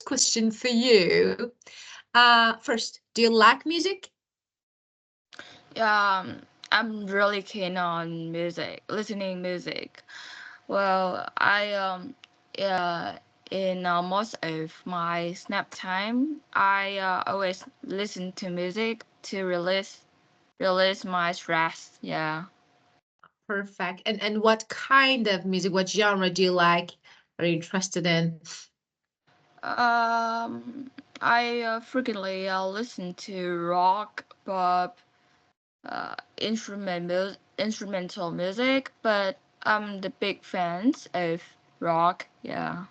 first question for you. First, do you like music? I'm really keen on music, listening music. Well, uh, in most of my snap time, I always listen to music to release my stress. Yeah. Perfect. And what kind of music, what genre do you like? Are you interested in? I frequently listen to rock, pop, instrumental music, but I'm the big fans of rock. Yeah.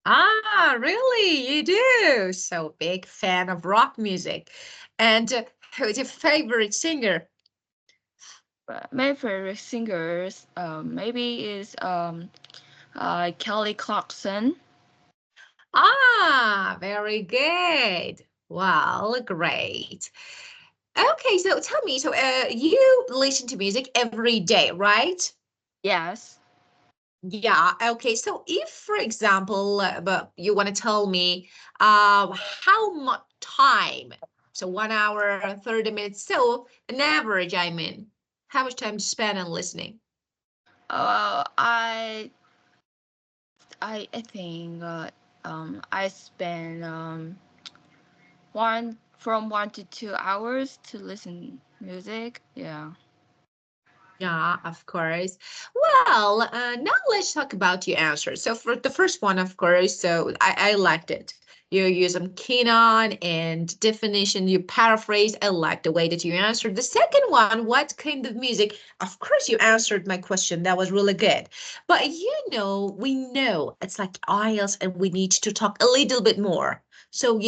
Ah, really? You do? So big fan of rock music. And who's your favorite singer? But my favorite singers, maybe is Kelly Clarkson. Ah, very good. Well, great. Okay, so tell me, so you listen to music every day, right? Yes. Yeah, okay. So if, for example, but you want to tell me how much time, so 1 hour, 30 minutes, so an average, I mean, how much time you spend on listening? Uh, I I think I spend 1 to 2 hours to listen music. Yeah. Yeah, of course. Well, now let's talk about your answers. So for the first one, of course, so I liked it. You use some Kenon and definition, you paraphrase. I like the way that you answered. The second one, what kind of music? Of course, you answered my question. That was really good. But we know it's like IELTS and we need to talk a little bit more. So,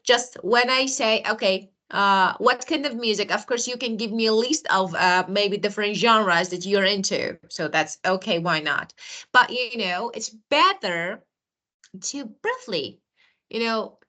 just when I say, okay, what kind of music? Of course, you can give me a list of maybe different genres that you're into. So that's okay, why not? But it's better to briefly,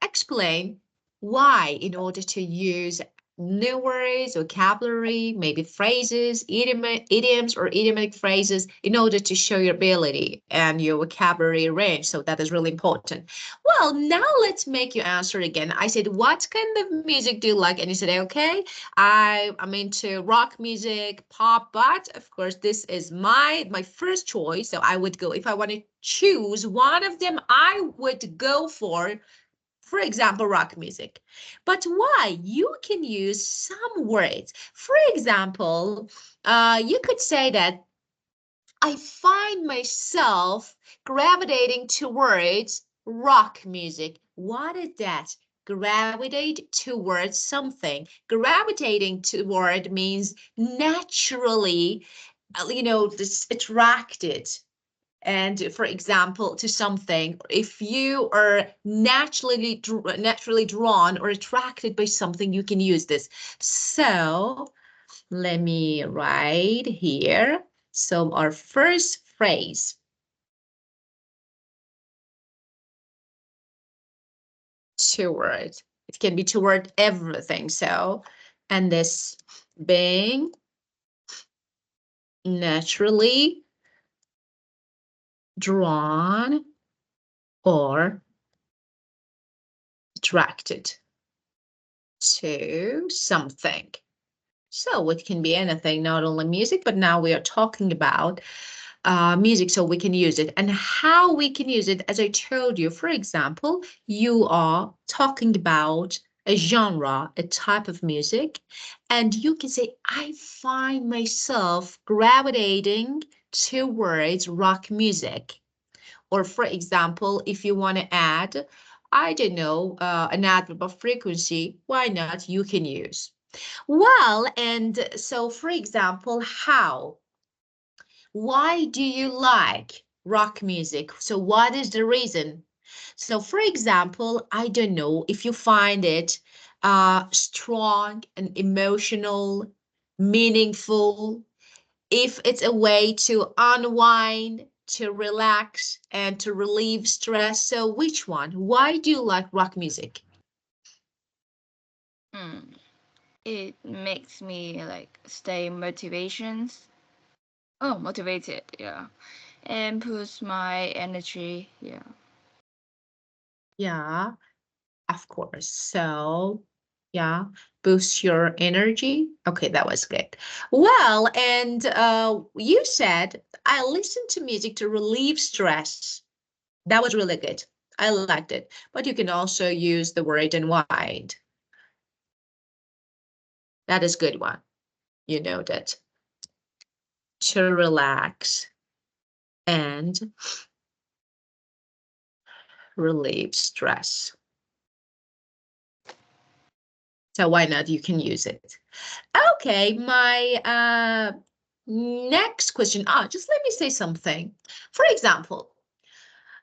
explain why in order to use new words, vocabulary, maybe phrases, idioms or idiomatic phrases in order to show your ability and your vocabulary range. So that is really important. Well, now let's make you answer again. I said, what kind of music do you like? And you said, okay, I'm into rock music, pop, but of course, this is my first choice. So I would go if I want to choose one of them, I would go for example, rock music. But why? You can use some words. For example, you could say that I find myself gravitating towards rock music. What is that? Gravitate towards something. Gravitating toward means naturally, this attracted. And for example, to something, if you are naturally drawn or attracted by something, you can use this. So let me write here. So our first phrase, toward. It can be toward everything. So, and this being naturally drawn or attracted to something. So it can be anything, not only music, but now we are talking about music, so we can use it. And how we can use it, as I told you, for example, you are talking about a genre, a type of music, and you can say, I find myself gravitating towards rock music. Or for example, if you want to add, I don't know, an adverb of frequency, why not? You can use. Well, and so for example, how? Why do you like rock music? So what is the reason? So for example, I don't know if you find it strong and emotional, meaningful, if it's a way to unwind, to relax, and to relieve stress. So which one? Why do you like rock music? Hmm. It makes me like stay motivations. Oh, motivated. Yeah. And boost my energy. Yeah. Yeah, of course. So, yeah, boost your energy. Okay, that was good. Well, and you said I listen to music to relieve stress. That was really good. I liked it. But you can also use the word unwind. That is good one. You know that. To relax and relieve stress. So why not? You can use it. Okay, my next question. Just let me say something. For example,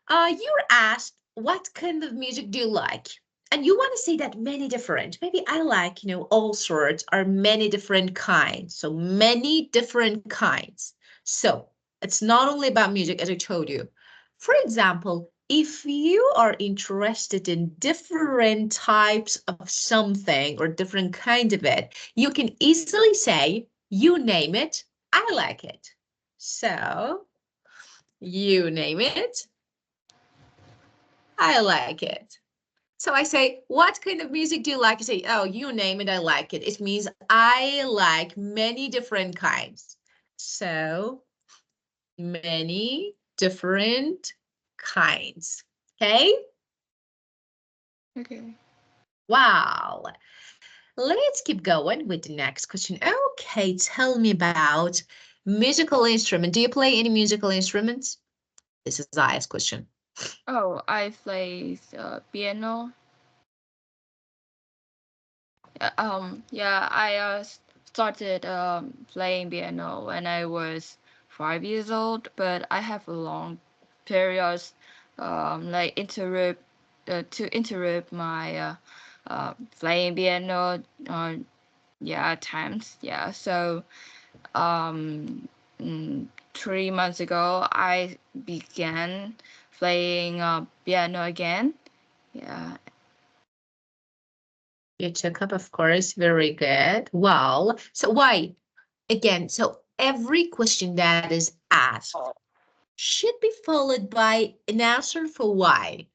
you're asked, what kind of music do you like? And you want to say that many different. Maybe I like, all sorts or many different kinds. So many different kinds. So it's not only about music, as I told you. For example, if you are interested in different types of something or different kind of it, you can easily say, you name it, I like it. So you name it, I like it. So I say, what kind of music do you like? You say, oh, you name it, I like it. It means I like many different kinds. So many different kinds. Okay? Okay. Wow. Let's keep going with the next question. Okay, tell me about musical instrument. Do you play any musical instruments? This is Aya's question. Oh, I play piano. Yeah, I started playing piano when I was 5 years old, but I have a long periods like interrupt my playing piano yeah times. Yeah, so um 3 months ago I began playing piano again. Yeah. You took up, of course, very good. Well, so why? Again, so every question that is asked should be followed by an answer for why.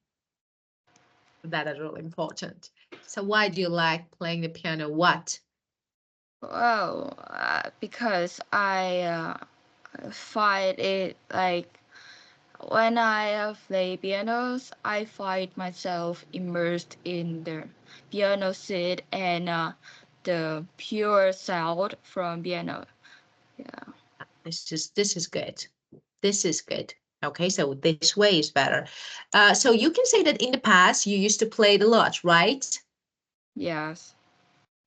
That is really important. So why do you like playing the piano? What? Well, because I find it like when I play pianos, I find myself immersed in the piano seat and the pure sound from piano. Yeah. This is good. This is good. Okay, so this way is better. So you can say that in the past you used to play it a lot, right? Yes.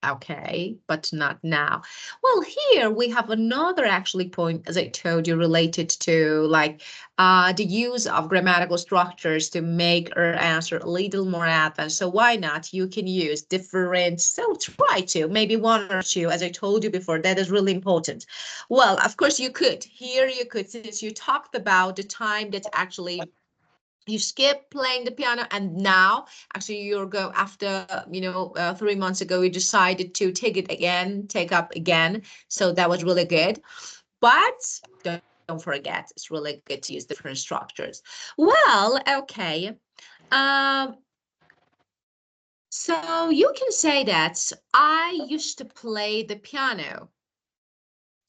Okay, but not now. Well, here we have another actually point, as I told you, related to like the use of grammatical structures to make our answer a little more advanced. So why not? You can use different, so try to, maybe one or two, as I told you before, that is really important. Well, of course you could. Here you could, since you talked about the time that actually you skip playing the piano and now actually you're go after 3 months ago you decided to take up again, so that was really good. But don't forget, it's really good to use different structures. Well, okay, um so you can say that I used to play the piano,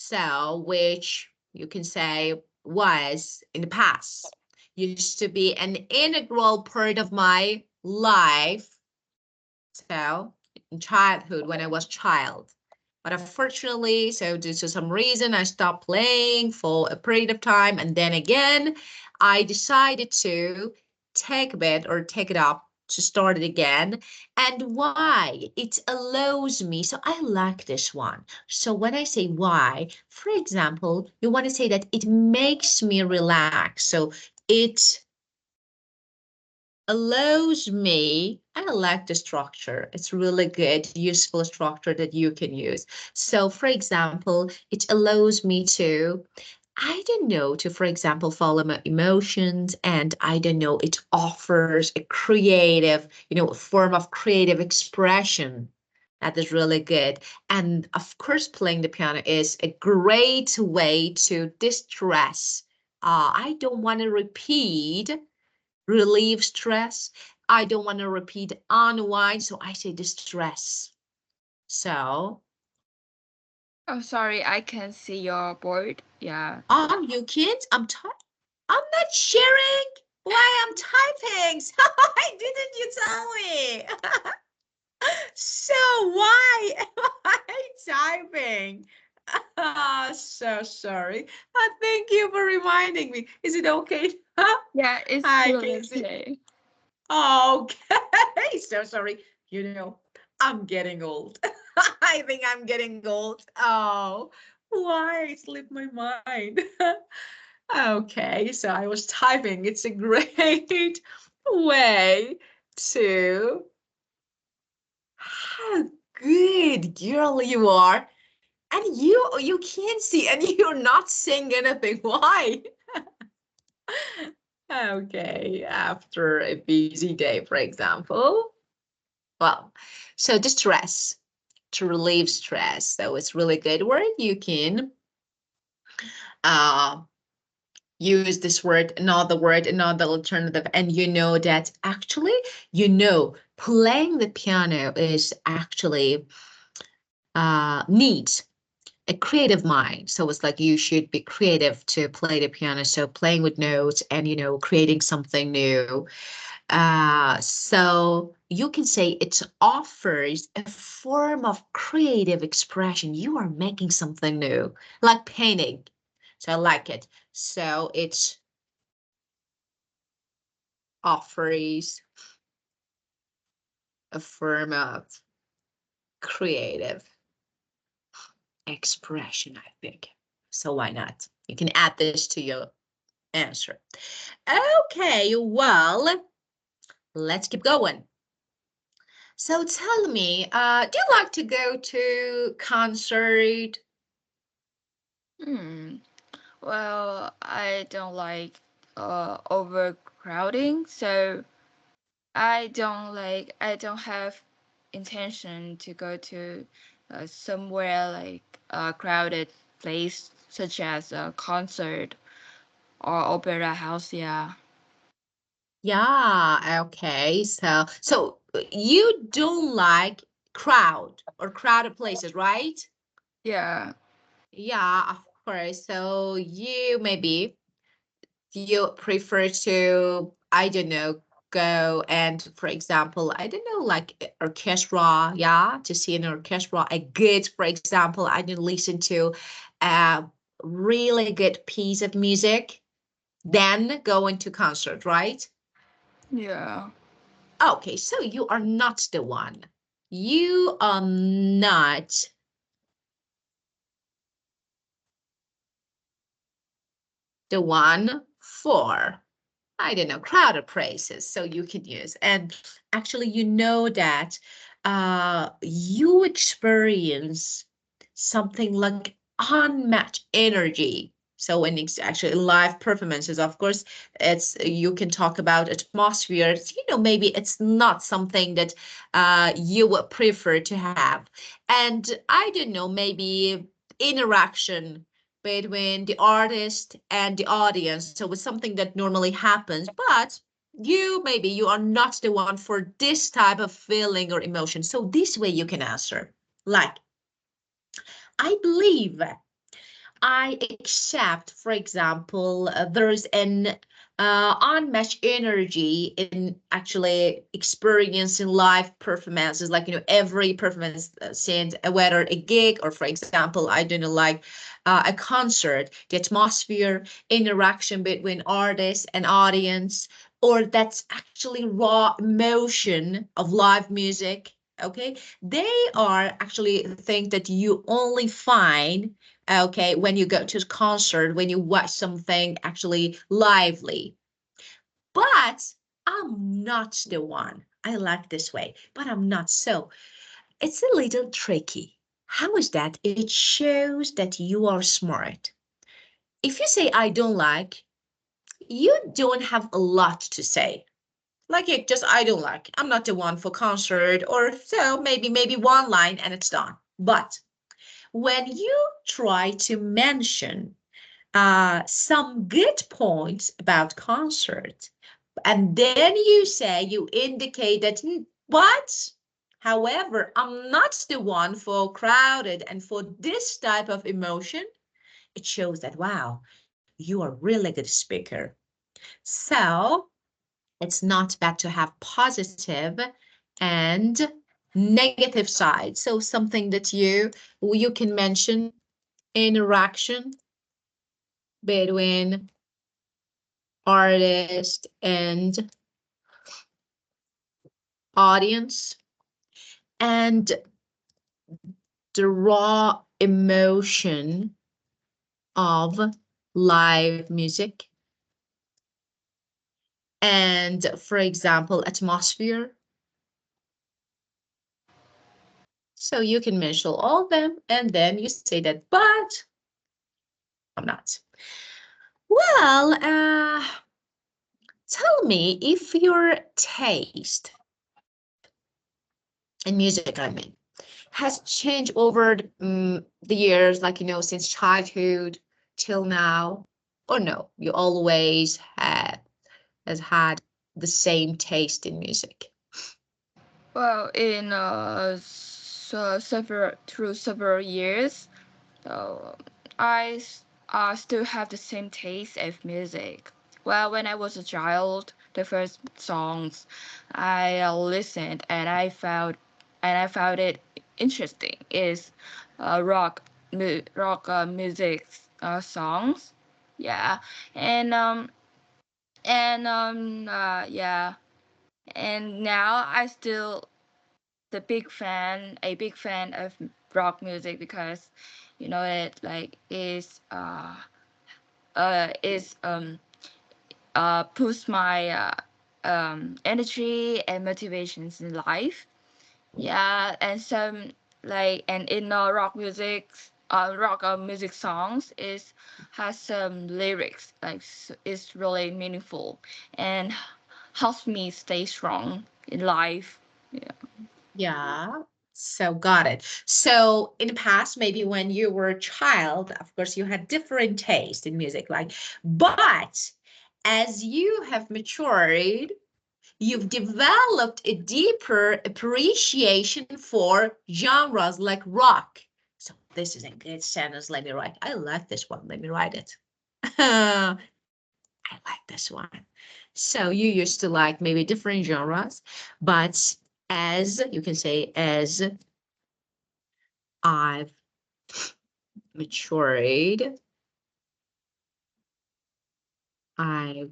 so which you can say was in the past, used to be an integral part of my life. So in childhood, when I was child. But unfortunately, so due to some reason, I stopped playing for a period of time. And then again, I decided to take a bit or take it up to start it again. And why? It allows me. So I like this one. So when I say why, for example, you want to say that it makes me relax. So it allows me, I like the structure. It's really good, useful structure that you can use. So for example, it allows me to, I don't know, to, for example, follow my emotions. And I don't know, it offers a creative, a form of creative expression. That is really good. And of course, playing the piano is a great way to distress. I don't want to repeat relieve stress. I don't want to repeat unwind, so I say distress. So, Oh, sorry, I can see your board. Yeah. you can't. I'm not sharing why I'm typing. So why didn't you tell me? So why am I typing? So sorry. Thank you for reminding me. Is it okay? Yeah, it's I still can see. okay. Okay. So sorry. I'm getting old. I think I'm getting old. Oh, why? It slipped my mind. Okay, so I was typing. It's a great way to. How good girl you are. And you can't see and you're not saying anything. Why? Okay, after a busy day, for example. Well, so distress to relieve stress. So it's really good word. You can uh use this word, another alternative, and you know that actually, playing the piano is actually needs a creative mind. So it's like you should be creative to play the piano. So playing with notes and, creating something new. So you can say it offers a form of creative expression. You are making something new, like painting. So I like it. So it offers a form of creative expression, I think. So why not? You can add this to your answer. Okay, well, let's keep going. So tell me, do you like to go to concert? Hmm. Well, I don't like overcrowding, so I don't have intention to go to somewhere like a crowded place such as a concert or opera house. Yeah. Yeah, okay. So you don't like crowd or crowded places, right? Yeah. Yeah, of course. So you prefer to, I don't know, go and, for example, I don't know, like orchestra, yeah, to see an orchestra, a good, for example, I didn't listen to a really good piece of music, then go into concert, right? Yeah. Okay, so you are not the one. You are not the one for, I don't know, crowded places. So you can use. And actually, you know that you experience something like unmatched energy. So when it's actually live performances, of course, it's you can talk about atmosphere. Maybe it's not something that you would prefer to have. And I don't know, maybe interaction between the artist and the audience. So it's something that normally happens, but maybe you are not the one for this type of feeling or emotion. So this way you can answer. Like, I believe I accept, for example, there's an unmatched energy in actually experiencing live performances, like, every performance, since whether a gig or, for example, I don't know, like a concert, the atmosphere, interaction between artists and audience, or that's actually raw emotion of live music. Okay, they are actually things that you only find, okay, when you go to a concert, when you watch something actually lively. But I'm not the one. I like this way, but I'm not. So it's a little tricky. How is that? It shows that you are smart. If you say I don't like, you don't have a lot to say. Like it just I don't like. I'm not the one for concert, or so maybe one line and it's done. But when you try to mention some good points about concert, And then you say, you indicate that, what? However, I'm not the one for crowded and for this type of emotion. It shows that, wow, you are really good speaker. So it's not bad to have positive and negative side. So something that you can mention, interaction between artist and audience, and the raw emotion of live music, and for example, atmosphere. So you can mention all of them, and then you say that, but I'm not. Well, tell me if your taste in music, has changed over the years, like, since childhood till now, or no, you always has had the same taste in music. Well, in several years, so I still have the same taste of music. Well, when I was a child, the first songs I listened and I found it interesting is rock music songs. Yeah, and yeah, and now I still a big fan of rock music because it like is push my energy and motivations in life. Yeah, and some like and in rock music songs is has some lyrics like it's really meaningful and helps me stay strong in life. Yeah. Yeah. So got it. So in the past, maybe when you were a child, of course, you had different taste in music, like, but as you have matured, you've developed a deeper appreciation for genres like rock. So this is a good sentence. Let me write. I like this one. Let me write it. I like this one. So you used to like maybe different genres, but as you can say, as I've matured, I've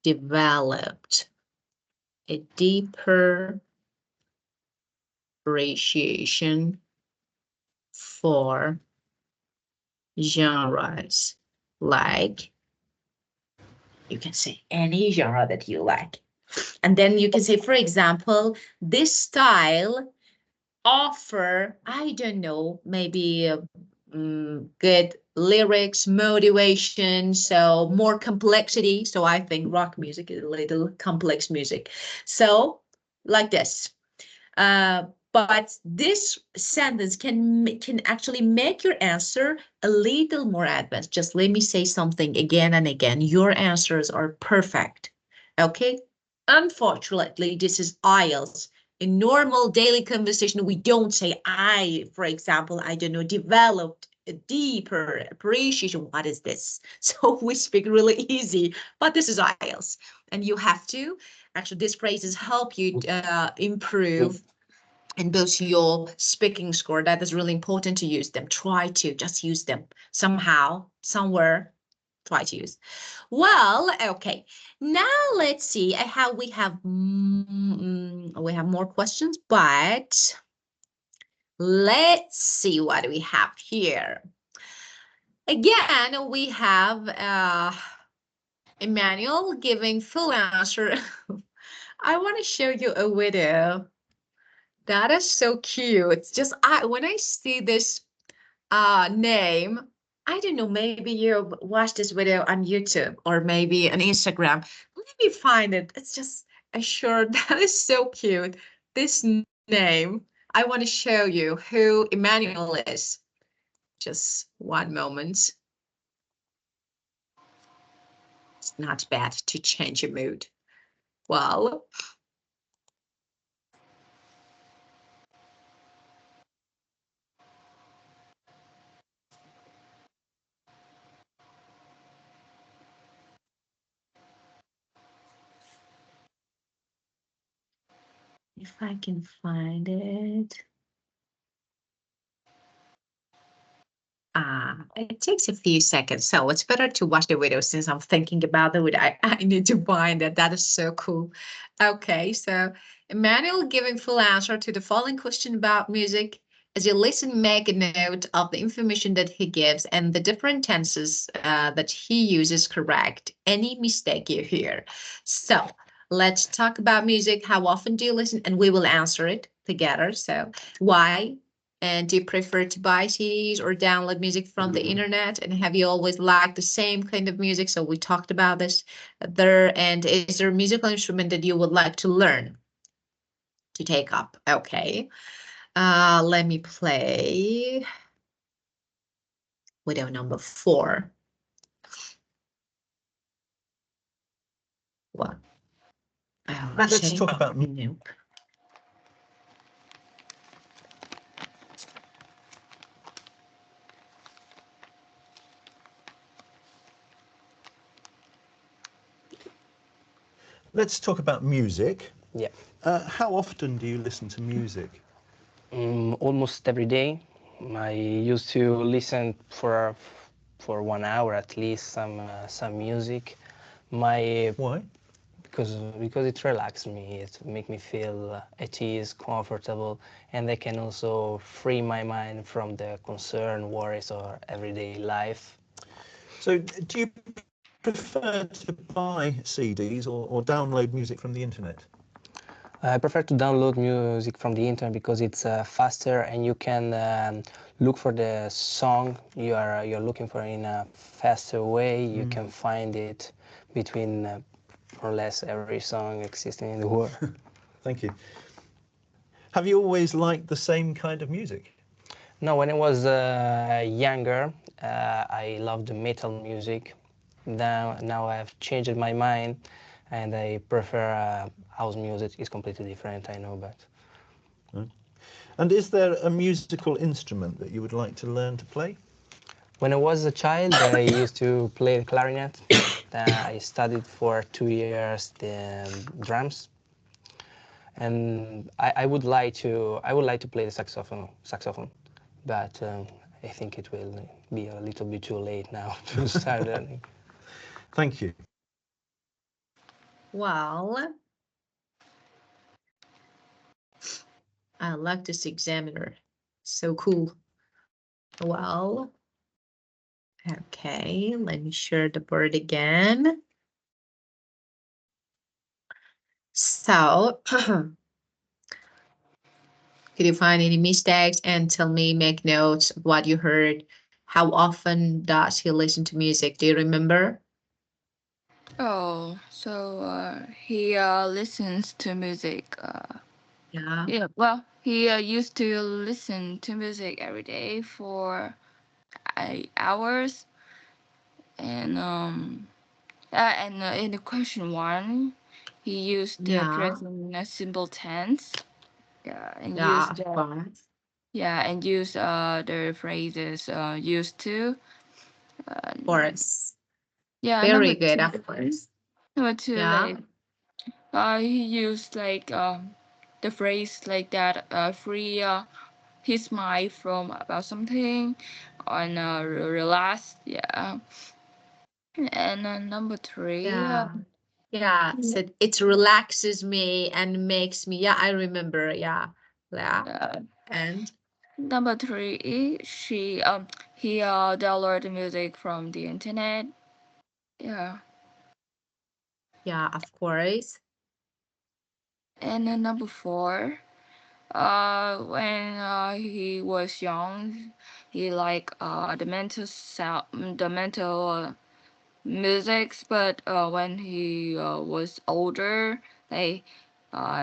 developed a deeper appreciation for genres. Like, you can say any genre that you like. And then you can say, for example, this style offer, I don't know, maybe good lyrics, motivation, so more complexity. So I think rock music is a little complex music. So like this. Uh, but this sentence can actually make your answer a little more advanced. Just let me say something again and again. Your answers are perfect. Okay? Unfortunately, this is IELTS. In normal daily conversation, we don't say I, for example, I don't know, developed a deeper appreciation. What is this? So we speak really easy, but this is IELTS. And you have to, actually, these phrases help you improve and boost your speaking score. That is really important to use them. Try to just use them somehow, somewhere. Try to use. Well, okay. Now let's see how we have more questions, but let's see what we have here. Again, we have Emmanuel giving full answer. I want to show you a video. That is so cute. It's just when I see this name, I don't know, maybe you watched this video on YouTube or maybe on Instagram. Let me find it. It's just a shirt that is so cute. This name, I want to show you who Emmanuel is. Just one moment. It's not bad to change your mood. Well, if I can find it. It takes a few seconds, so it's better to watch the video since I'm thinking about the video. I need to find it. That is so cool. Okay, so Emmanuel giving full answer to the following question about music. As you listen, make a note of the information that he gives and the different tenses that he uses correct. Any mistake you hear. So let's talk about music. How often do you listen? And we will answer it together. So why? And do you prefer to buy CDs or download music from the internet? And have you always liked the same kind of music? So we talked about this there. And is there a musical instrument that you would like to learn to take up? Okay. Let me play video number 4. What? Let's talk about Nope. let's talk about music. Yeah. How often do you listen to music? Almost every day. I used to listen for 1 hour at least some music. Why? Because it relaxes me. It make me feel at ease, comfortable, and I can also free my mind from the concern, worries, or everyday life. So, do you prefer to buy CDs or download music from the internet? I prefer to download music from the internet because it's faster and you can look for the song you're looking for in a faster way. You can find it between more or less every song existing in the world. Thank you. Have you always liked the same kind of music? No, when I was younger, I loved metal music. Now I've changed my mind and I prefer house music. It's completely different, I know, but And is there a musical instrument that you would like to learn to play? when I was a child, I used to play the clarinet. I studied for 2 years the drums, and I would like to play the saxophone, but I think it will be a little bit too late now to start learning. Thank you. Well, I like this examiner. So cool. Well, okay, let me share the board again. So, could you find any mistakes and tell me, make notes of what you heard? How often does he listen to music? Do you remember? Oh, so he listens to music. Yeah, Yeah, well, he used to listen to music every day for 8 hours, and in the question one, he used the yeah, present simple tense. Yeah, and yeah, used of course. the phrases used to. Of Uh, course. yeah, Very good, of course. number two, Yeah, like he used like the phrase like that free his mind from about something and relax. Yeah, and number three. yeah, yeah. So it relaxes me and makes me, yeah, I remember. Yeah, yeah. Uh, And Number three, he downloaded music from the internet. Yeah, yeah, of course. and then number four, when he was young, he like the mental musics, but when he was older, like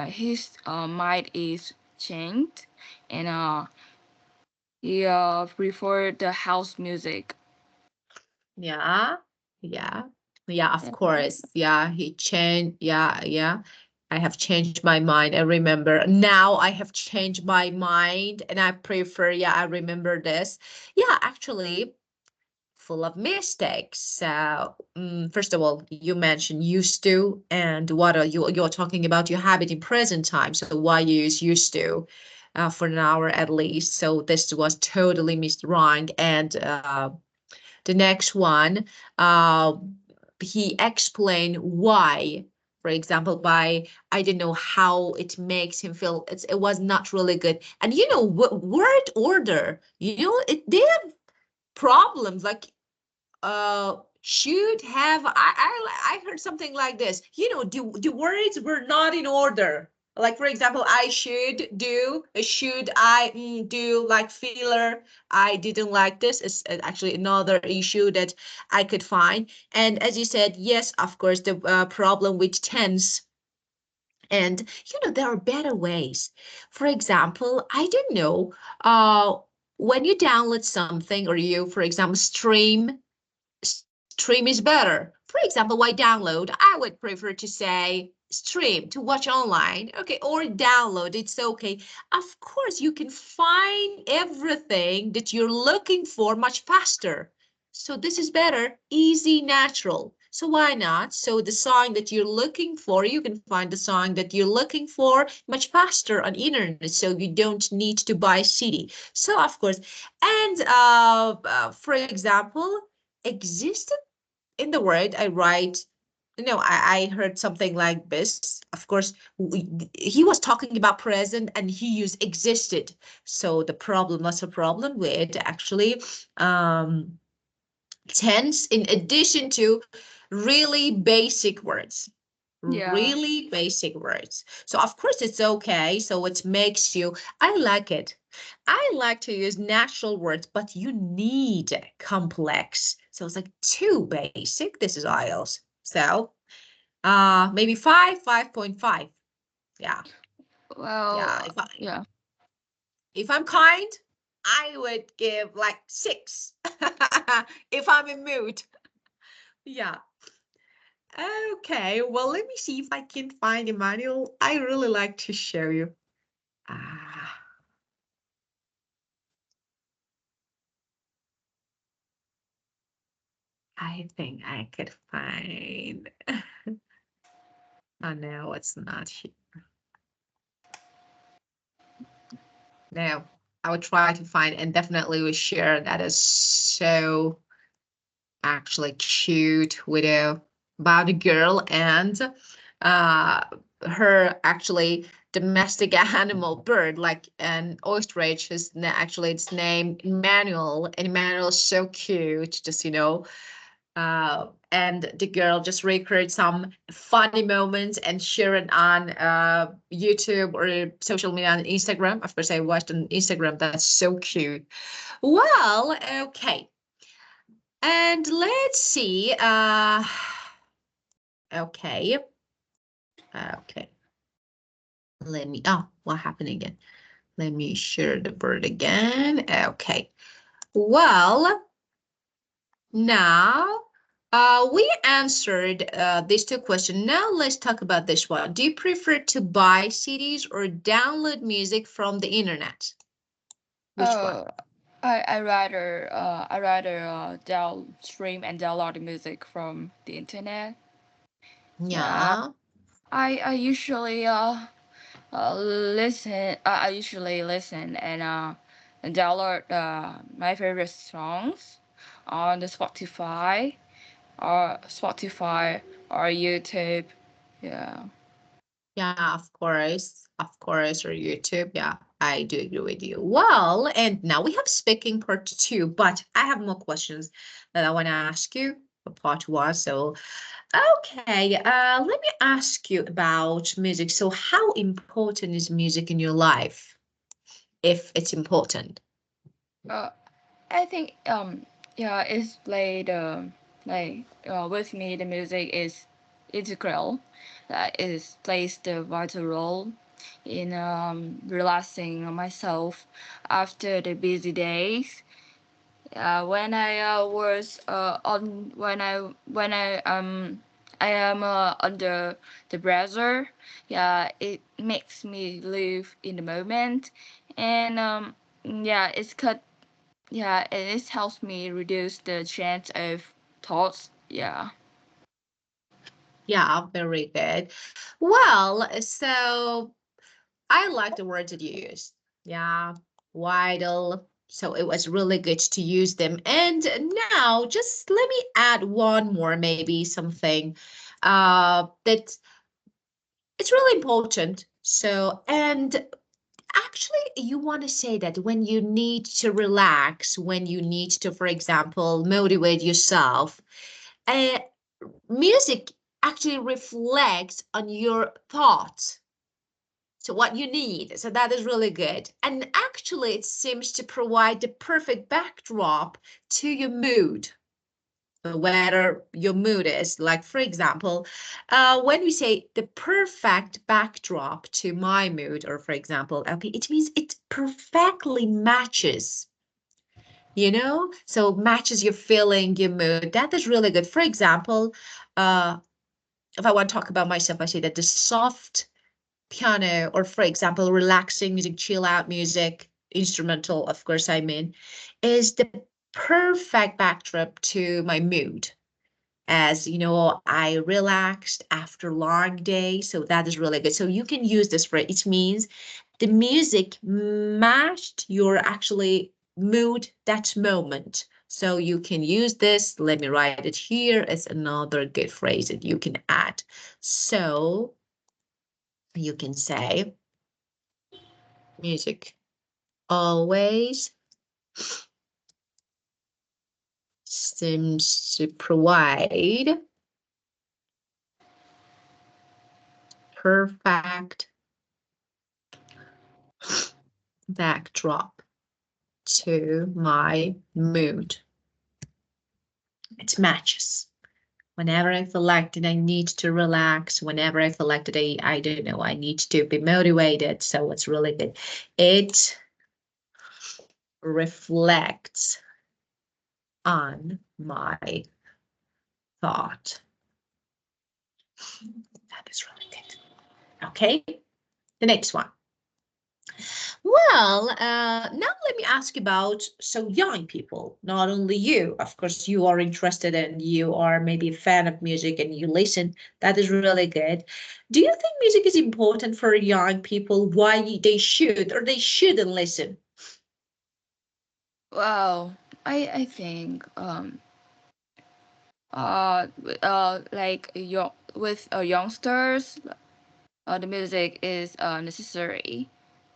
his mind is changed, and he preferred the house music. Yeah, yeah. Yeah, of course. Yeah, he changed. Yeah, yeah. I have changed my mind. I remember now I have changed my mind and I prefer, yeah, I remember this. Yeah, actually, full of mistakes. So, first of all, you mentioned used to, and what are you're talking about your habit in present time. So why you use used to for an hour at least. So this was totally missed wrong. And the next one, uh, he explained why. For example, by I don't know how it makes him feel. It was not really good. And word order. They have problems like should have I heard something like this. The words were not in order. Like, for example, I should do, should I do, like filler. I didn't like this. It's actually another issue that I could find. And as you said, yes, of course, the problem with tense. And there are better ways. For example, I don't know, when you download something, or you, for example, stream is better. For example, why download? I would prefer to say stream, to watch online, okay, or download. It's okay. Of course, you can find everything that you're looking for much faster. So this is better, easy, natural. So why not? So the song that you're looking for, you can find the song that you're looking for much faster on internet. So you don't need to buy CD. So of course, and for example, existed in the word I write, I heard something like this. Of course, he was talking about present and he used existed. So the problem was a problem with actually tense in addition to really basic words. Yeah. Really basic words. So of course it's okay. So it makes you, I like it. I like to use natural words, but you need complex. So it's like too basic. This is IELTS. So maybe 5.5. Yeah. Yeah. Well, yeah. If I'm kind, I would give like 6. If I'm in mood. Yeah. Okay, well, let me see if I can find Emmanuel. I really like to show you. Ah, I think I could find. Oh no, it's not here. No, I would try to find and definitely will share. That is so actually cute video about a girl and uh her actually domestic animal bird like an ostrich is actually its name Emmanuel, and Emmanuel is so cute, just and the girl just record some funny moments and share it on YouTube or social media on Instagram. Of course, I watched on Instagram. That's so cute. Well, okay. And let's see. Okay. Okay. Let me, oh, what happened again? Let me share the bird again. Okay. Well, now we answered these two questions. Now let's talk about this one. Do you prefer to buy CDs or download music from the internet? Which one? Oh, I rather down stream and download music from the internet. Yeah. Yeah. I usually listen and download my favorite songs on the Spotify or YouTube. Yeah. Yeah, of course, or YouTube. Yeah, I do agree with you. Well, and now we have speaking part 2, but I have more questions that I want to ask you for part 1. So, okay, let me ask you about music. So, how important is music in your life, if it's important? Uh, I think yeah, it's played with me the music is integral. It plays the vital role in relaxing myself after the busy days. Yeah, when I was on I am under the browser. Yeah, it makes me live in the moment, and yeah, it helps me reduce the chance of thoughts. Yeah. Yeah, very good. Well, so I like the words that you used. Yeah, vital. So it was really good to use them. And now just let me add one more, maybe something that it's really important. So, and actually, you want to say that when you need to relax, when you need to, for example, motivate yourself, uh, music actually reflects on your thoughts. So what you need. So that is really good. And actually, it seems to provide the perfect backdrop to your mood, whether your mood is like, for example, when we say the perfect backdrop to my mood, or for example, okay, it means it perfectly matches, so matches your feeling, your mood. That is really good. For example, uh, if I want to talk about myself, I say that the soft piano, or for example, relaxing music, chill out music, instrumental, of course, I mean, is the perfect backdrop to my mood. As you know, I relaxed after a long day, so that is really good. So you can use this for it. It means the music matched your actually mood that moment. So you can use this. Let me write it here. It's another good phrase that you can add. So you can say music always seems to provide perfect backdrop to my mood. It matches. Whenever I feel like that I need to relax, whenever I feel like that I don't know, I need to be motivated. So it's really good. It reflects on my thought. That is really good. Okay, the next one. Well, now let me ask about so young people, not only you, of course, you are interested and you are maybe a fan of music and you listen. That is really good. Do you think music is important for young people? Why they should or they shouldn't listen? Well, I think like with youngsters, the music is necessary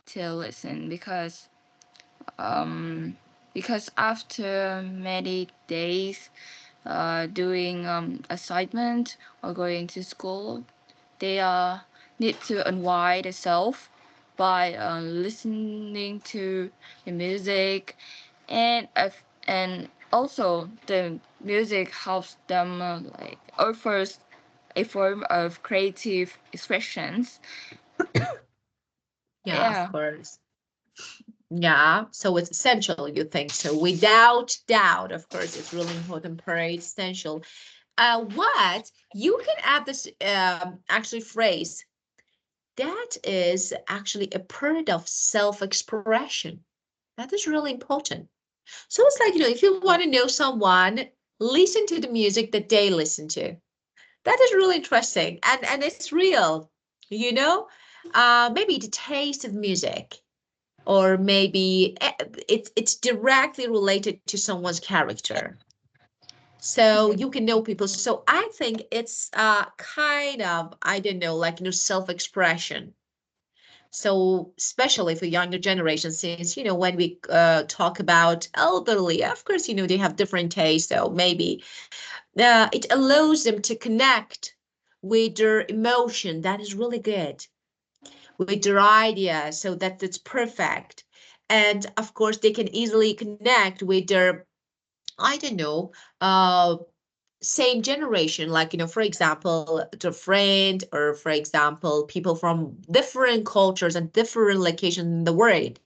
to listen um because after many days doing assignment or going to school, they need to unwind themselves by listening to the music, and also the music helps them like offers a form of creative expressions. Yeah, of Yeah. course. Yeah, so it's essential, you think so? Without doubt, of course, it's really important, very essential. What you can add this actually phrase that is actually a part of self-expression. That is really important. So it's like, if you want to know someone, listen to the music that they listen to. That is really interesting. And it's real, you know? Maybe the taste of music, or maybe it's directly related to someone's character. So you can know people. So I think it's kind of, I don't know, like, self-expression. So especially for younger generation, since, when we talk about elderly, of course, they have different tastes. So maybe it allows them to connect with their emotion. That is really good. With their idea. So that's perfect. And of course, they can easily connect with their, I don't know, same generation, like, for example, the friend, or for example, people from different cultures and different locations in the world.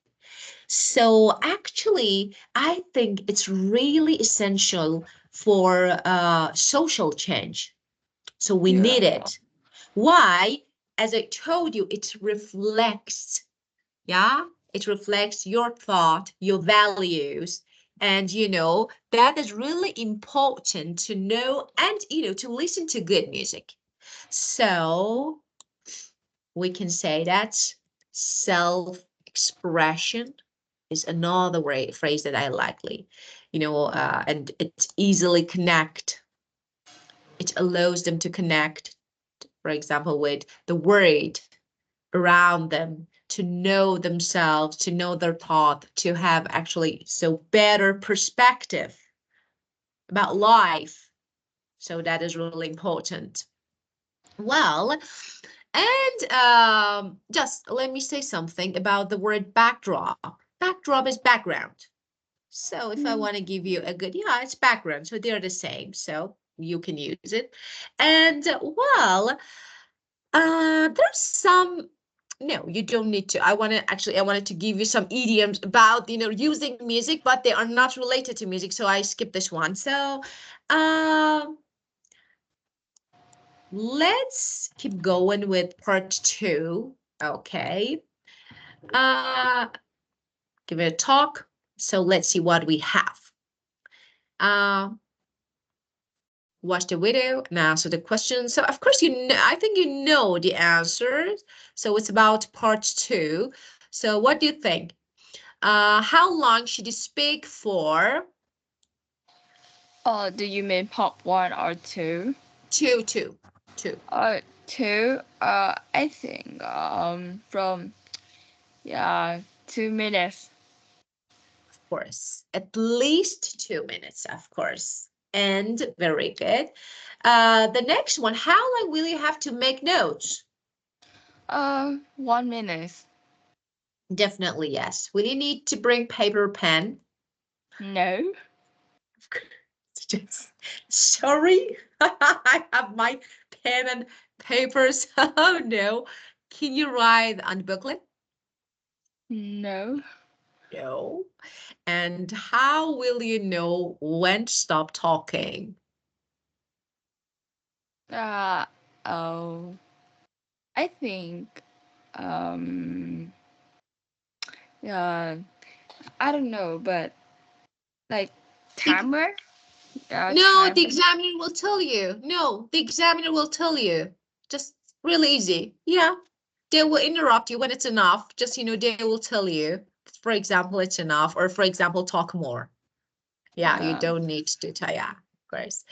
So actually, I think it's really essential for social change. So we Yeah. need it. Why? As I told you, it reflects, yeah, it reflects your thought, your values, and that is really important to know and to listen to good music. So we can say that self-expression is another phrase that I likely, and it easily connect. It allows them to connect, for example, with the world around them, to know themselves, to know their thought, to have actually so better perspective about life. So that is really important. Well, and just let me say something about the word backdrop. Backdrop is background. So if I Mm. want to give you a good, yeah, it's background. So they're the same. So you can use it. And well, there's some, no, you don't need to. I wanted to give you some idioms about, using music, but they are not related to music. So I skipped this one. So, um, let's keep going with part two. Okay. Uh, give it a talk. So let's see what we have. Uh, watch the video and answer the question. So of course, I think you know the answers. So it's about part two. So what do you think? How long should you speak for? Do you mean part one or two? Two. Two. I think from, yeah, 2 minutes. Of course, at least 2 minutes, of course. And very good. The next one, how long will you have to make notes? 1 minute. Definitely yes. Will you need to bring paper, pen? No. Just, sorry, I have my pen and papers. Oh no. Can you write on the booklet? No. No. And how will you know when to stop talking? Uh, oh, I think, yeah, I don't know, but like The, timer, no, the timer. examiner will tell you. No, the examiner will tell you. Just really easy. Yeah. They will interrupt you when it's enough. Just, they will tell you, for example, it's enough, or for example, talk more. Yeah, you Yeah. don't need to tell, yeah, of course.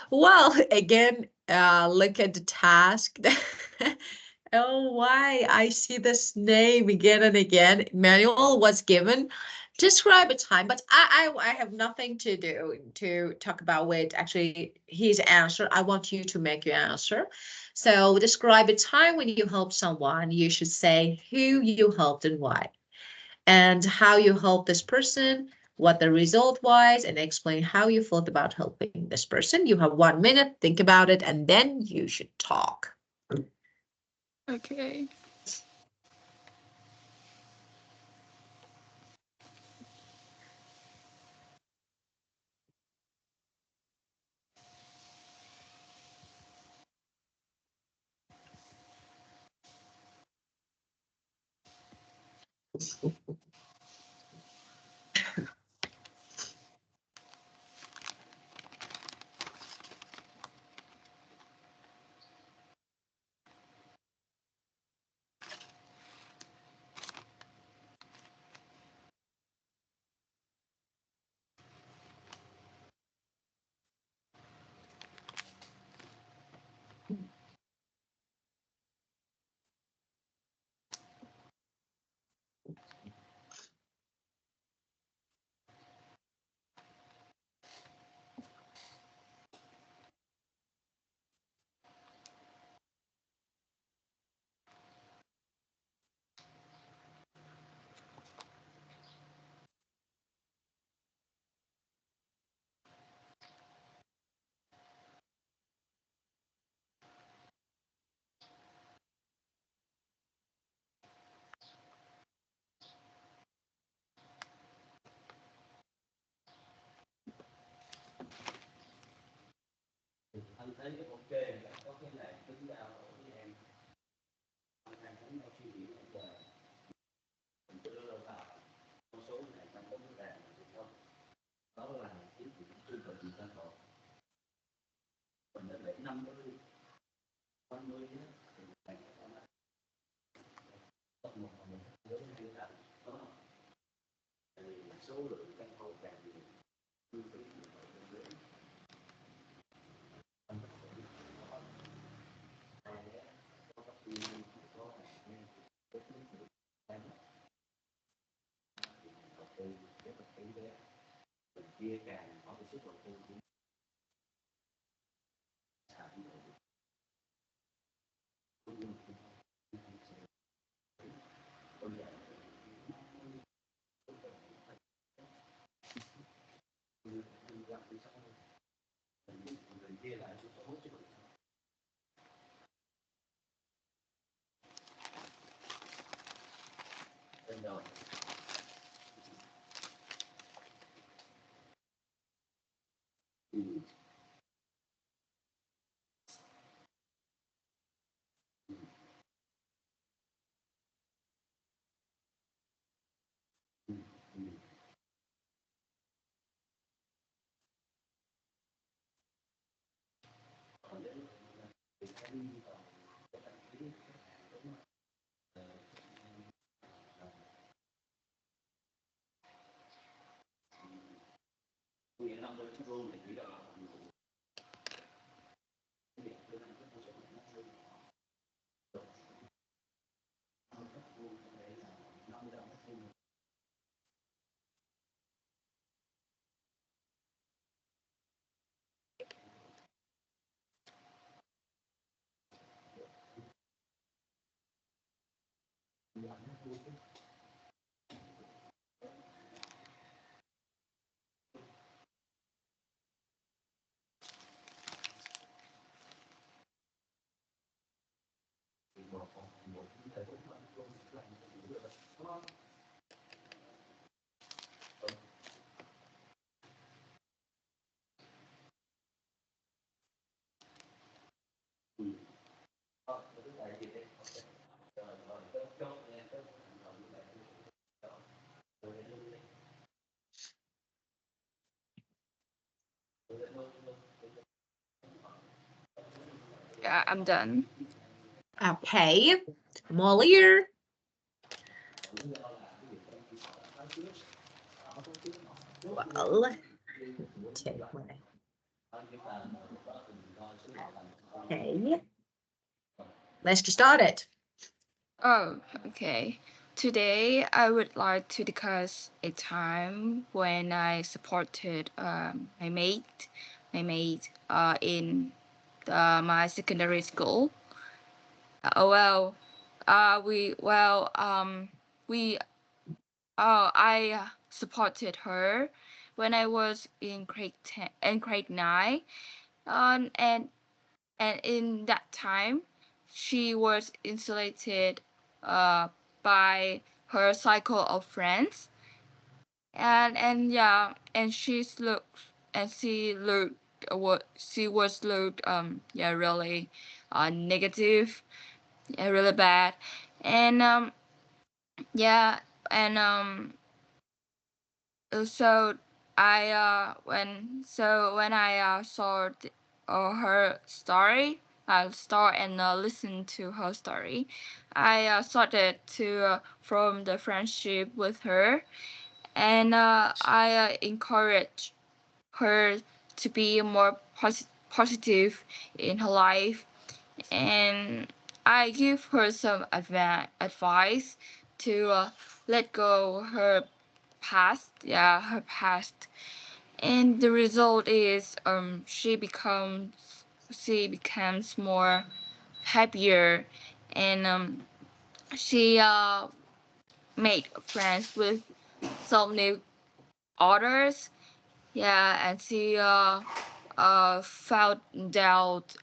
Well, again, look at the task. Oh, why I see this name again and again. Manual was given. Describe a time, but I have nothing to do to talk about with actually his answer. I want you to make your answer. So describe a time when you helped someone. You should say who you helped and why, and how you helped this person, what the result was, and explain how you felt about helping this person. You have 1 minute, think about it, and then you should talk. Okay. Yeah, I'm done. Okay, Molly. Well, take my. Okay, let's get started. Oh, okay. Today, I would like to discuss a time when I supported my mate in my secondary school. Well, we I supported her when I was in grade 9, um, and and in that time, she was insulated uh, by her cycle of friends, and yeah, and she was looked yeah, really negative, yeah, really bad, and yeah, and so when I saw her story, I start and listen to her story. I started to form the friendship with her, and I encourage her to be more positive in her life, and I give her some advice to let go her past, yeah, her past, and the result is she becomes more happier, and she made friends with some new others, yeah, and she found out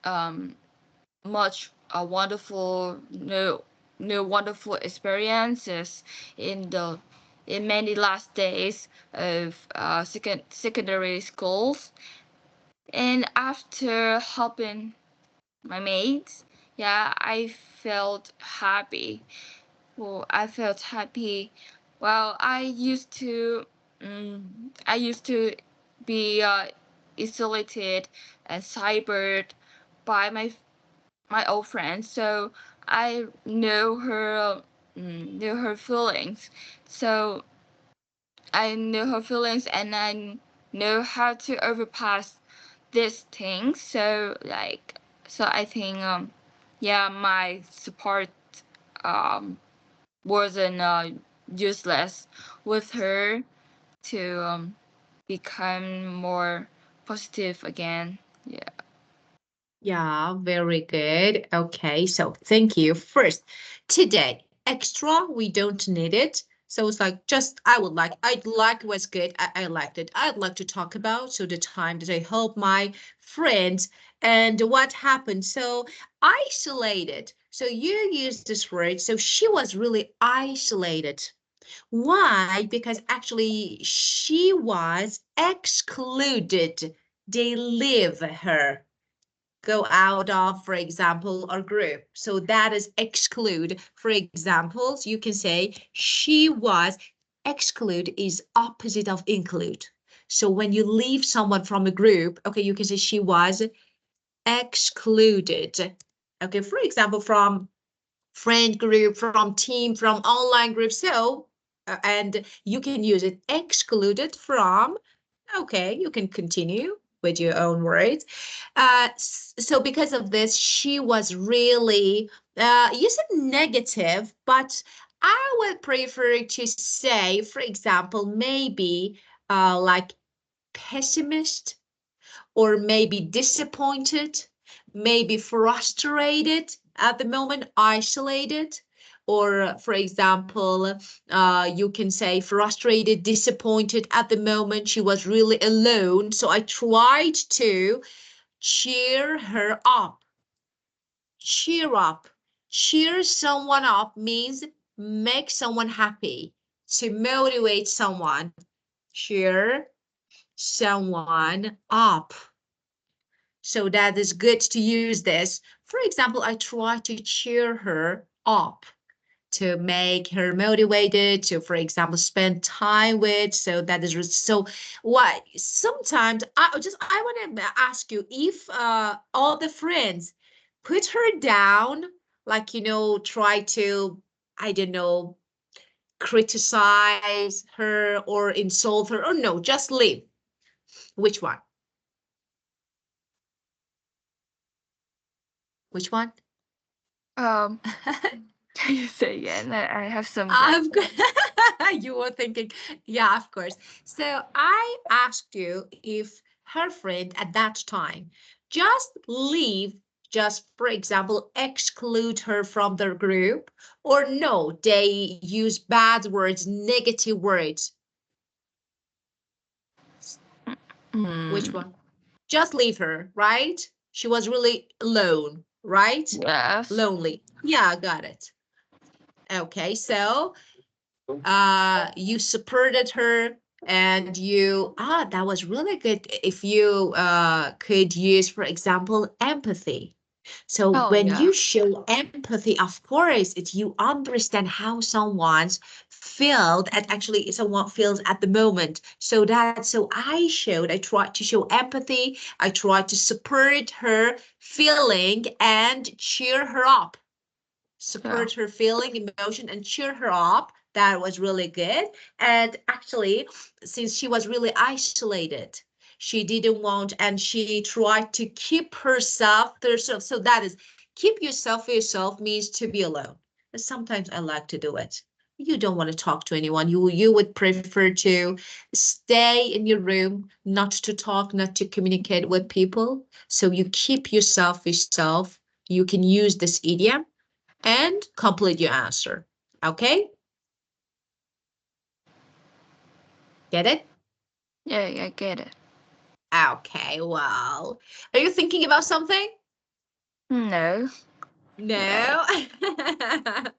much wonderful new wonderful experiences in the in many last days of secondary schools. And after helping my mates, yeah, I felt happy. Well, I felt happy. Well, I used to be isolated and cybered by my old friend, so I knew her feelings. So I knew her feelings, and I know how to overpass this thing. So like, so I think yeah, my support um wasn't useless with her to become more positive again. Yeah. Yeah, very good. Okay, so thank you. First, today, extra, we don't need it. So it's like just I'd like was good. I liked it. I'd like to talk about so the time that I help my friends and what happened. So isolated. So you use this word. So she was really isolated. Why? Because actually she was excluded. They leave her go out of, for example, or group. So that is exclude. For examples, you can say she was exclude is opposite of include. So when you leave someone from a group, okay, you can say she was excluded. Okay, for example, from friend group, from team, from online group. So, and you can use it excluded from. Okay, you can continue with your own words. So because of this, she was really, you said negative, but I would prefer to say, for example, maybe like pessimist or maybe disappointed, maybe frustrated at the moment, isolated. Or, for example, you can say frustrated, disappointed at the moment. She was really alone. So I tried to cheer her up. Cheer up. Cheer someone up means make someone happy, to motivate someone. Cheer someone up. So that is good to use this. For example, I try to cheer her up to make her motivated to, for example, spend time with. So that is so what sometimes I want to ask you if all the friends put her down, like, try to, I don't know, criticize her or insult her, or no, just leave. Which one? Which one? Um, can you say again? I have some Of breakfast. you were thinking, yeah, of course. So I asked you if her friend at that time just leave, just for example, exclude her from their group, or no, they use bad words, negative words. Which Hmm. one? Just leave her, right? She was really alone, right? Yes. Lonely. Yeah, got it. Okay, so you supported her and that was really good if you could use, for example, empathy. So Oh when yeah. you show empathy, of course, you understand how someone's felt and actually someone feels at the moment. So I tried to show empathy. I tried to support her feeling and cheer her up, Yeah. support her feeling, emotion, and cheer her up. That was really good. And actually, since she was really isolated, she didn't want, and she tried to keep herself to herself. So that is, keep yourself for yourself means to be alone. And sometimes I like to do it. You don't want to talk to anyone. You would prefer to stay in your room, not to talk, not to communicate with people. So you keep yourself for yourself. You can use this idiom and complete your answer. Okay? Get it? Yeah, I get it. Okay, well, are you thinking about something? No. Yeah. No.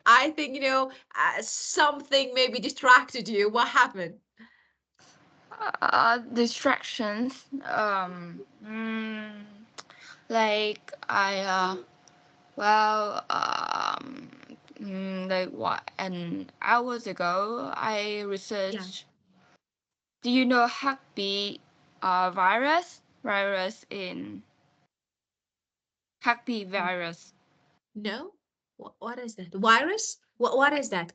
I think, something maybe distracted you. What happened? Distractions. Like well, like what? An hours ago, I Yeah. researched. Do you know Happy virus in Happy virus? No? What is that? Virus? What is that?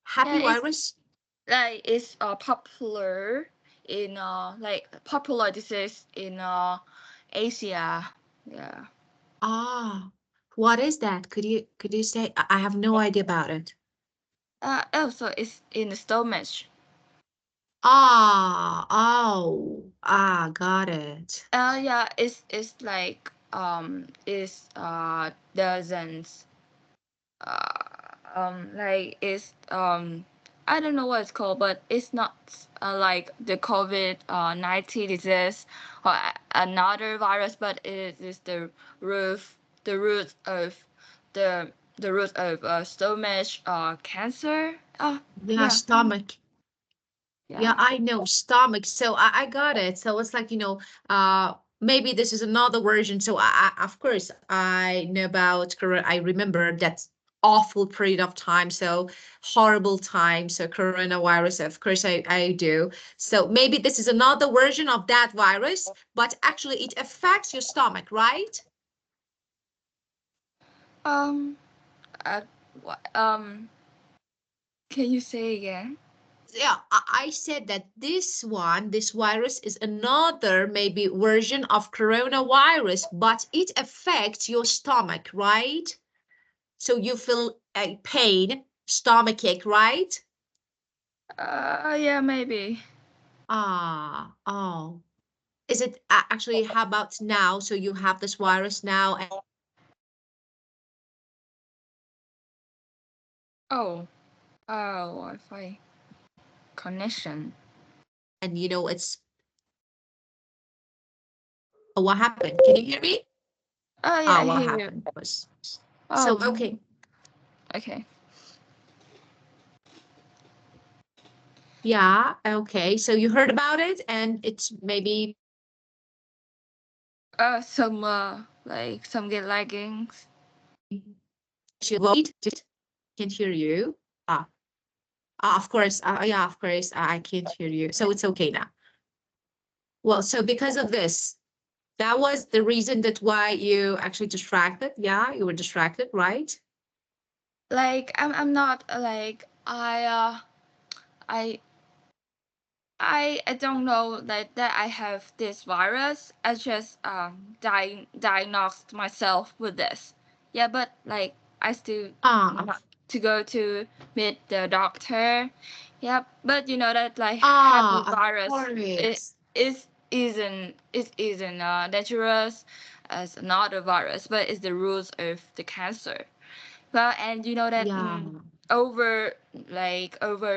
Happy Yeah, it's virus? like it's popular in like popular disease in Asia. Yeah. Ah, what is that? Could you say? I have no idea about it. So it's in the stomach. Ah, oh, got it. Yeah, it's like it's dozens like it's I don't know what it's called, but it's not like the COVID 19 disease or another virus, but it is root the root of the root of stomach cancer. Yeah, Yeah, stomach. Yeah, yeah. I know stomach. So I got it. So it's like, maybe this is another version. So of course I know about corona. I remember that awful period of time. So horrible time. So coronavirus, of course I do. So maybe this is another version of that virus, but actually it affects your stomach, right? Um. Uh. Can you say again? Yeah, I said that this virus is another maybe version of coronavirus, but it affects your stomach, right? So you feel a pain, stomach ache, right? Yeah, maybe. Oh. Is it actually, how about now? So you have this virus now Oh. Wi-Fi connection. and it's, what happened? Can you hear me? Oh yeah, I What hear you. happened was, so Um. okay. Okay. Yeah, okay. So you heard about it and it's maybe Some like some get leggings. you vote. Can't hear you. Ah, of course. Yeah, of course. I can't hear you. So it's okay now. Well, so because of this, that was the reason that why you actually distracted. Yeah, you were distracted, right? Like I'm not like I I don't know that I have this virus. I just diagnosed myself with this. Yeah, but like I still Ah, not to go to meet the doctor. Yeah, but you know that like happy of virus course. it isn't dangerous as another virus, but it's the roots of the cancer. Well, and you know that Yeah, over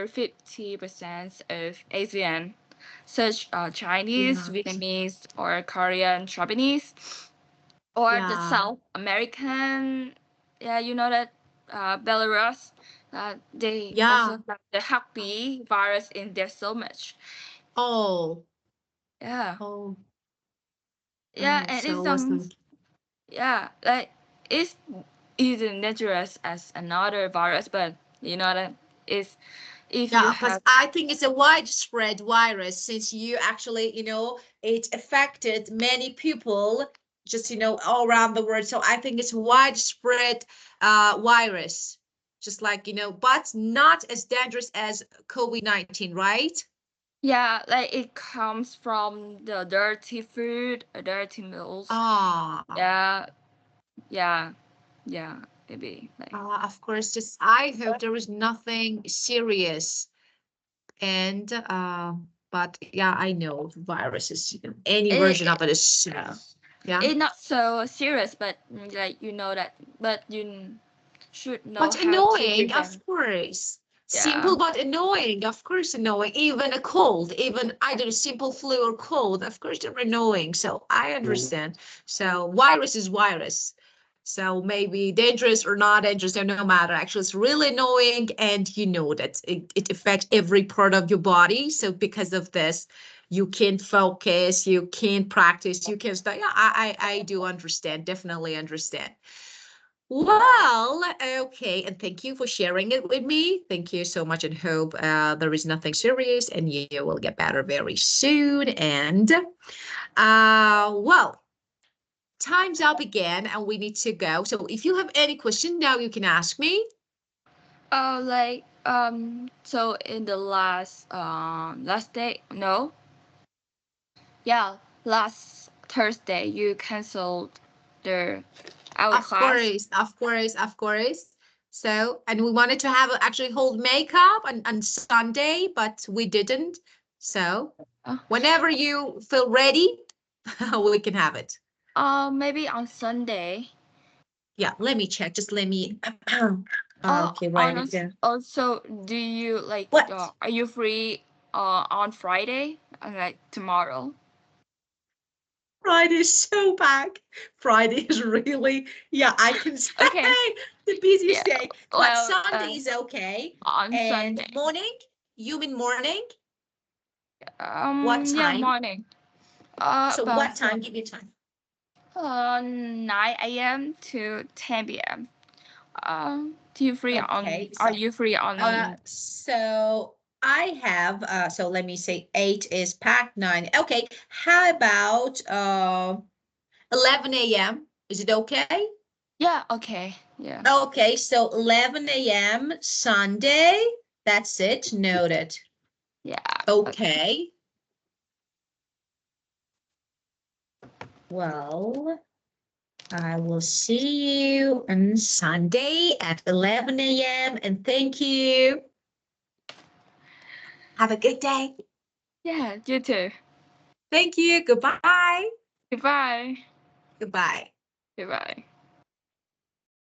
50% of Asian, such Chinese, yeah, Vietnamese, or Korean, Japanese, or the yeah, South American, yeah, you know that Belarus, they yeah. also have the happy virus in their stomach. Oh, Yeah, oh, yeah, and it's so it was like, yeah, like it's isn't dangerous as another virus, but you know that is if you yeah, because have. I think it's a widespread virus since you actually, it affected many people just, all around the world. So I think it's widespread virus, just like, but not as dangerous as COVID-19, right? Yeah, like it comes from the dirty food, dirty meals. Ah, Yeah, yeah, yeah, maybe like. of course, just I hope there is nothing serious. And but yeah, I know viruses, any It, version it, of it is, yeah. it not so serious, but like you know that, but you should know But how to annoying, prevent. of course. Yeah, Simple but annoying, of course annoying. Even a cold, even either simple flu or cold, of course they're annoying. So I understand. So virus is virus. So maybe dangerous or not dangerous, so no matter. Actually, it's really annoying, and you know that it affects every part of your body. So because of this, you can't focus, you can't practice, you can't study. Yeah, I do understand, definitely understand. Well, okay, and thank you for sharing it with me. Thank you so much, and hope there is nothing serious, and you will get better very soon. And well, time's up again, and we need to go. So if you have any question now, you can ask me. Like so in the last day, no, yeah, last Thursday you canceled the our Of class. course, of course, of course. So, and we wanted to have actually hold makeup on Sunday, but we didn't. So, Uh, whenever you feel ready, we can have it. Maybe on Sunday. Yeah, let me check. Just let me. Oh, Okay, write it honest. down. Also, do you like? What? Are you free? On Friday, like tomorrow. Friday is so packed. Friday is really, yeah, I can say Okay. the busiest Yeah. day. But Well, Sunday is okay. on And Sunday. morning? You mean morning? What Yeah, time? morning. So About what time? Give me time. 9 a.m. to 10 p.m. Do you free on? Okay, Are so you free on? so I have so let me say 8 is packed, 9. Okay, how about 11 a.m.? Is it okay? Yeah. Okay. Yeah. Okay, so 11 a.m. Sunday. That's it. Noted. Yeah. Okay. Well, I will see you on Sunday at 11 a.m. and thank you. Have a good day. Yeah. You too. Thank you. Goodbye. Goodbye. Goodbye. Goodbye.